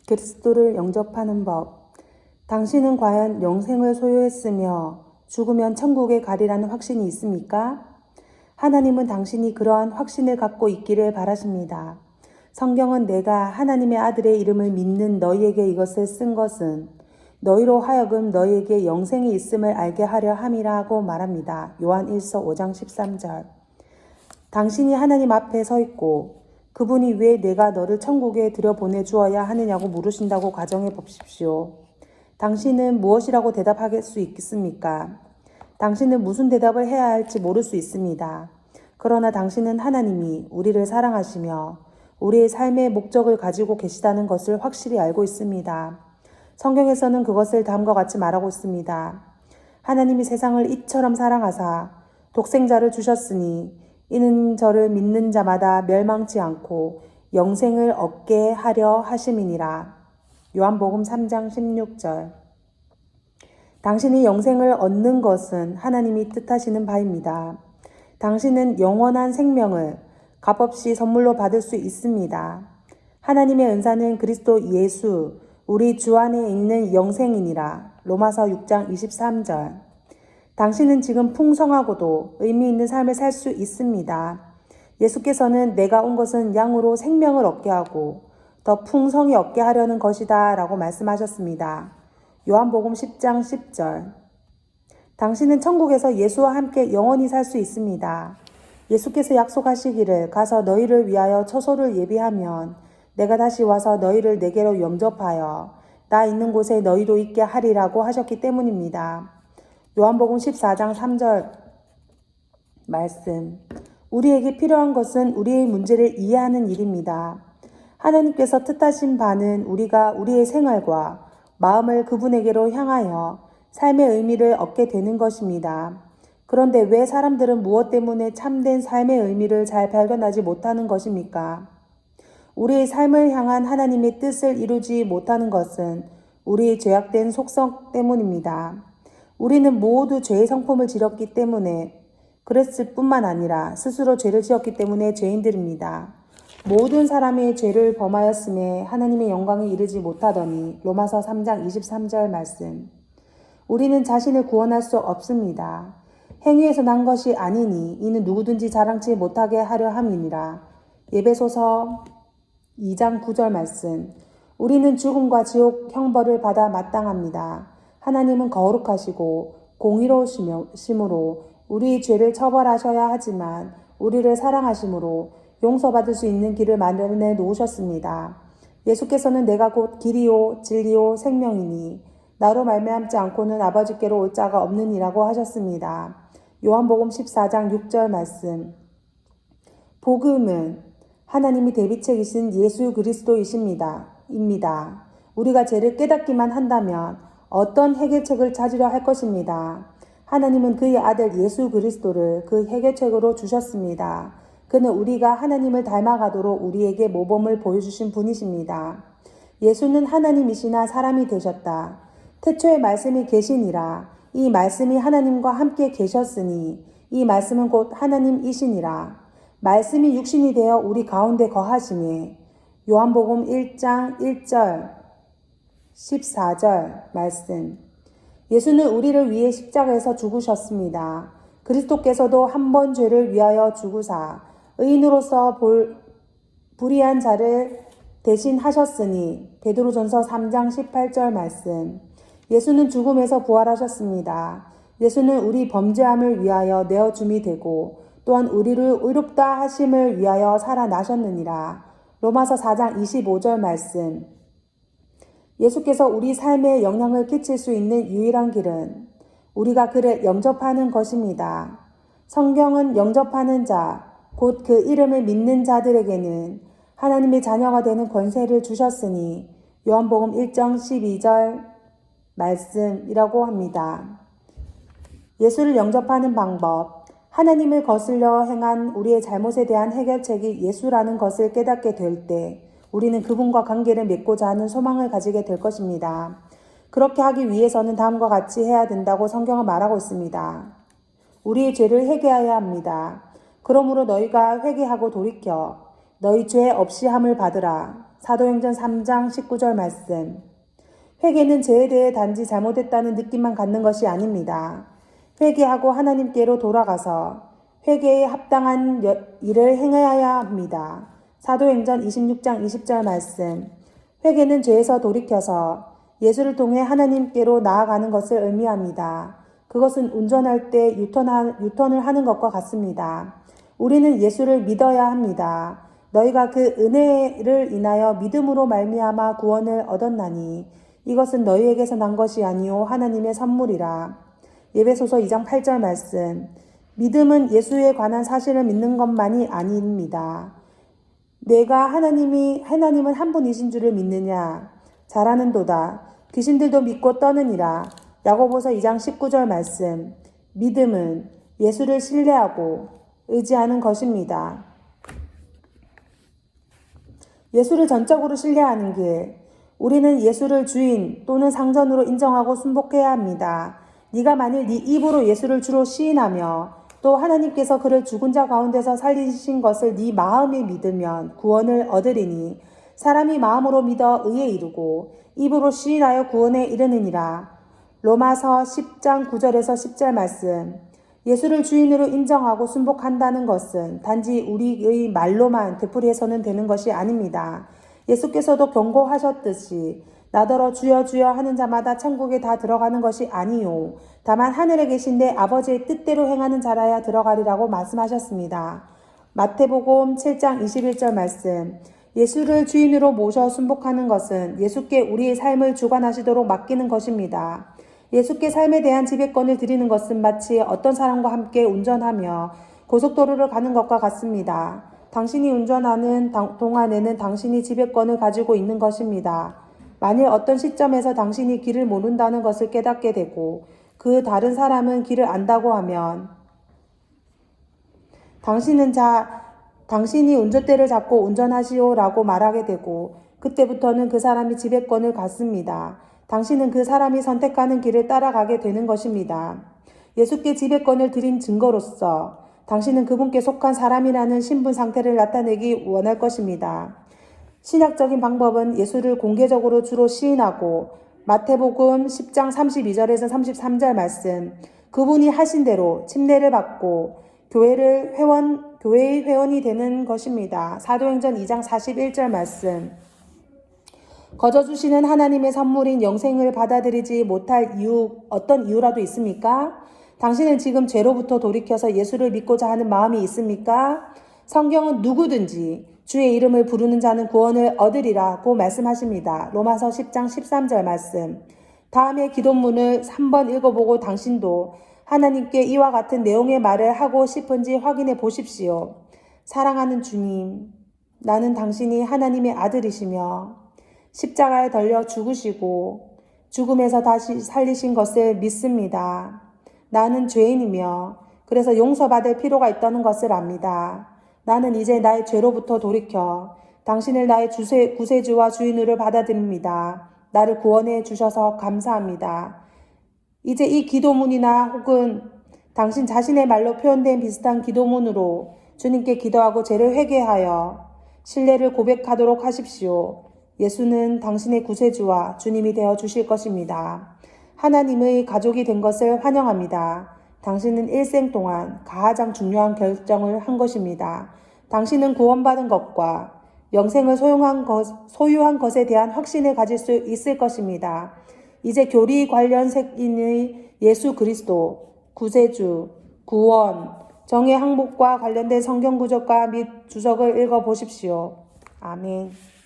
그리스도를 영접하는 법. 당신은 과연 영생을 소유했으며 죽으면 천국에 가리라는 확신이 있습니까? 하나님은 당신이 그러한 확신을 갖고 있기를 바라십니다. 성경은 내가 하나님의 아들의 이름을 믿는 너희에게 이것을 쓴 것은 너희로 하여금 너희에게 영생이 있음을 알게 하려 함이라고 말합니다. 요한 1서 5장 13절. 당신이 하나님 앞에 서 있고 그분이 왜 내가 너를 천국에 들여보내 주어야 하느냐고 물으신다고 가정해 보십시오. 당신은 무엇이라고 대답할 수 있겠습니까? 당신은 무슨 대답을 해야 할지 모를 수 있습니다. 그러나 당신은 하나님이 우리를 사랑하시며 우리의 삶의 목적을 가지고 계시다는 것을 확실히 알고 있습니다. 성경에서는 그것을 다음과 같이 말하고 있습니다. 하나님이 세상을 이처럼 사랑하사 독생자를 주셨으니 이는 저를 믿는 자마다 멸망치 않고 영생을 얻게 하려 하심이니라. 요한복음 3장 16절. 당신이 영생을 얻는 것은 하나님이 뜻하시는 바입니다. 당신은 영원한 생명을 값없이 선물로 받을 수 있습니다. 하나님의 은사는 그리스도 예수, 우리 주 안에 있는 영생이니라. 로마서 6장 23절. 당신은 지금 풍성하고도 의미 있는 삶을 살 수 있습니다. 예수께서는 내가 온 것은 양으로 생명을 얻게 하고 더 풍성히 얻게 하려는 것이다 라고 말씀하셨습니다. 요한복음 10장 10절. 당신은 천국에서 예수와 함께 영원히 살 수 있습니다. 예수께서 약속하시기를 가서 너희를 위하여 처소를 예비하면 내가 다시 와서 너희를 내게로 영접하여 나 있는 곳에 너희도 있게 하리라고 하셨기 때문입니다. 요한복음 14장 3절 말씀. 우리에게 필요한 것은 우리의 문제를 이해하는 일입니다. 하나님께서 뜻하신 바는 우리가 우리의 생활과 마음을 그분에게로 향하여 삶의 의미를 얻게 되는 것입니다. 그런데 왜 사람들은 무엇 때문에 참된 삶의 의미를 잘 발견하지 못하는 것입니까? 우리의 삶을 향한 하나님의 뜻을 이루지 못하는 것은 우리의 죄악된 속성 때문입니다. 우리는 모두 죄의 성품을 지렸기 때문에 그랬을 뿐만 아니라 스스로 죄를 지었기 때문에 죄인들입니다. 모든 사람의 죄를 범하였음에 하나님의 영광에 이르지 못하더니 로마서 3장 23절 말씀. 우리는 자신을 구원할 수 없습니다. 행위에서 난 것이 아니니 이는 누구든지 자랑치 못하게 하려 함이니라. 에베소서 2장 9절 말씀. 우리는 죽음과 지옥 형벌을 받아 마땅합니다. 하나님은 거룩하시고 공의로우심으로 우리의 죄를 처벌하셔야 하지만 우리를 사랑하심으로 용서받을 수 있는 길을 마련해 놓으셨습니다. 예수께서는 내가 곧 길이요 진리요 생명이니 나로 말미암지 않고는 아버지께로 올 자가 없느니라고 하셨습니다. 요한복음 14장 6절 말씀. 복음은 하나님이 대비책이신 예수 그리스도이십니다. 우리가 죄를 깨닫기만 한다면 어떤 해결책을 찾으려 할 것입니다. 하나님은 그의 아들 예수 그리스도를 그 해결책으로 주셨습니다. 그는 우리가 하나님을 닮아가도록 우리에게 모범을 보여주신 분이십니다. 예수는 하나님이시나 사람이 되셨다. 태초에 말씀이 계시니라. 이 말씀이 하나님과 함께 계셨으니 이 말씀은 곧 하나님이시니라. 말씀이 육신이 되어 우리 가운데 거하시니 요한복음 1장 1절 14절 말씀. 예수는 우리를 위해 십자가에서 죽으셨습니다. 그리스도께서도 한 번 죄를 위하여 죽으사 의인으로서 불의한 자를 대신하셨으니 베드로전서 3장 18절 말씀. 예수는 죽음에서 부활하셨습니다. 예수는 우리 범죄함을 위하여 내어줌이 되고 또한 우리를 의롭다 하심을 위하여 살아나셨느니라. 로마서 4장 25절 말씀. 예수께서 우리 삶에 영향을 끼칠 수 있는 유일한 길은 우리가 그를 영접하는 것입니다. 성경은 영접하는 자, 곧 그 이름을 믿는 자들에게는 하나님의 자녀가 되는 권세를 주셨으니 요한복음 1장 12절 말씀이라고 합니다. 예수를 영접하는 방법. 하나님을 거슬려 행한 우리의 잘못에 대한 해결책이 예수라는 것을 깨닫게 될 때 우리는 그분과 관계를 맺고자 하는 소망을 가지게 될 것입니다. 그렇게 하기 위해서는 다음과 같이 해야 된다고 성경은 말하고 있습니다. 우리의 죄를 회개해야 합니다. 그러므로 너희가 회개하고 돌이켜 너희 죄 없이 함을 받으라. 사도행전 3장 19절 말씀. 회개는 죄에 대해 단지 잘못했다는 느낌만 갖는 것이 아닙니다. 회개하고 하나님께로 돌아가서 회개에 합당한 일을 행해야 합니다. 사도행전 26장 20절 말씀. 회개는 죄에서 돌이켜서 예수를 통해 하나님께로 나아가는 것을 의미합니다. 그것은 운전할 때 유턴을 하는 것과 같습니다. 우리는 예수를 믿어야 합니다. 너희가 그 은혜를 인하여 믿음으로 말미암아 구원을 얻었나니 이것은 너희에게서 난 것이 아니요 하나님의 선물이라. 에베소서 2장 8절 말씀. 믿음은 예수에 관한 사실을 믿는 것만이 아닙니다. 내가 하나님은 한 분이신 줄을 믿느냐? 잘하는도다. 귀신들도 믿고 떠느니라. 야고보서 2장 19절 말씀. 믿음은 예수를 신뢰하고 의지하는 것입니다. 예수를 전적으로 신뢰하는 길. 우리는 예수를 주인 또는 상전으로 인정하고 순복해야 합니다. 네가 만일 네 입으로 예수를 주로 시인하며 또 하나님께서 그를 죽은 자 가운데서 살리신 것을 네 마음에 믿으면 구원을 얻으리니 사람이 마음으로 믿어 의에 이르고 입으로 시인하여 구원에 이르느니라. 로마서 10장 9절에서 10절 말씀. 예수를 주인으로 인정하고 순복한다는 것은 단지 우리의 말로만 되풀이해서는 되는 것이 아닙니다. 예수께서도 경고하셨듯이 나더러 주여 주여 하는 자마다 천국에 다 들어가는 것이 아니요 다만 하늘에 계신 내 아버지의 뜻대로 행하는 자라야 들어가리라고 말씀하셨습니다. 마태복음 7장 21절 말씀. 예수를 주인으로 모셔 순복하는 것은 예수께 우리의 삶을 주관하시도록 맡기는 것입니다. 예수께 삶에 대한 지배권을 드리는 것은 마치 어떤 사람과 함께 운전하며 고속도로를 가는 것과 같습니다. 당신이 운전하는 동안에는 당신이 지배권을 가지고 있는 것입니다. 만일 어떤 시점에서 당신이 길을 모른다는 것을 깨닫게 되고 그 다른 사람은 길을 안다고 하면 당신이 운전대를 잡고 운전하시오라고 말하게 되고 그때부터는 그 사람이 지배권을 갖습니다. 당신은 그 사람이 선택하는 길을 따라가게 되는 것입니다. 예수께 지배권을 드린 증거로서 당신은 그분께 속한 사람이라는 신분 상태를 나타내기 원할 것입니다. 신약적인 방법은 예수를 공개적으로 주로 시인하고 마태복음 10장 32절에서 33절 말씀. 그분이 하신 대로 침례를 받고 교회의 회원이 되는 것입니다. 사도행전 2장 41절 말씀. 거저 주시는 하나님의 선물인 영생을 받아들이지 못할 어떤 이유라도 있습니까? 당신은 지금 죄로부터 돌이켜서 예수를 믿고자 하는 마음이 있습니까? 성경은 누구든지 주의 이름을 부르는 자는 구원을 얻으리라고 말씀하십니다. 로마서 10장 13절 말씀. 다음에 기도문을 3번 읽어보고 당신도 하나님께 이와 같은 내용의 말을 하고 싶은지 확인해 보십시오. 사랑하는 주님, 나는 당신이 하나님의 아들이시며 십자가에 달려 죽으시고 죽음에서 다시 살리신 것을 믿습니다. 나는 죄인이며 그래서 용서받을 필요가 있다는 것을 압니다. 나는 이제 나의 죄로부터 돌이켜 당신을 나의 구세주와 주인으로 받아들입니다. 나를 구원해 주셔서 감사합니다. 이제 이 기도문이나 혹은 당신 자신의 말로 표현된 비슷한 기도문으로 주님께 기도하고 죄를 회개하여 신뢰를 고백하도록 하십시오. 예수는 당신의 구세주와 주님이 되어 주실 것입니다. 하나님의 가족이 된 것을 환영합니다. 당신은 일생 동안 가장 중요한 결정을 한 것입니다. 당신은 구원받은 것과 영생을 소유한 것에 대한 확신을 가질 수 있을 것입니다. 이제 교리 관련 색인의 예수 그리스도, 구세주, 구원, 정의 항목과 관련된 성경 구절과 및 주석을 읽어 보십시오. 아멘.